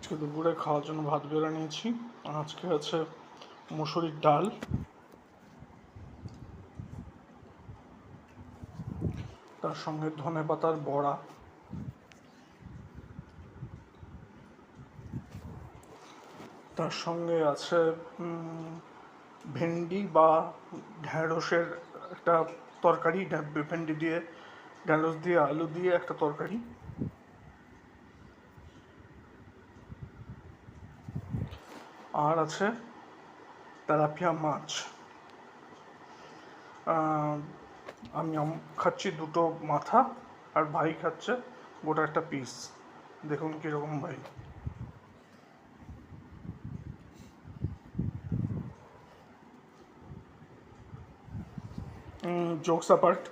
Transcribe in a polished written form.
আজকে দুপুরে খাওয়ার জন্য ভাত বেড়ে নিয়েছি। আজকে আছে মুসুরির ডাল, তার সঙ্গে ধনেপাতার বড়া, তার সঙ্গে আছে ভেন্ডি বা ঢ্যাঁড়সের একটা তরকারি, ভেন্ডি দিয়ে ঢ্যাঁড়স দিয়ে আলু দিয়ে একটা তরকারি, আর আছে তেলাপিয়া মাছ। আমি খাচ্ছি দুটো মাথা, আর ভাই খাচ্ছে গোটা একটা পিস। দেখুন কীরকম ভাই। Jokes apart,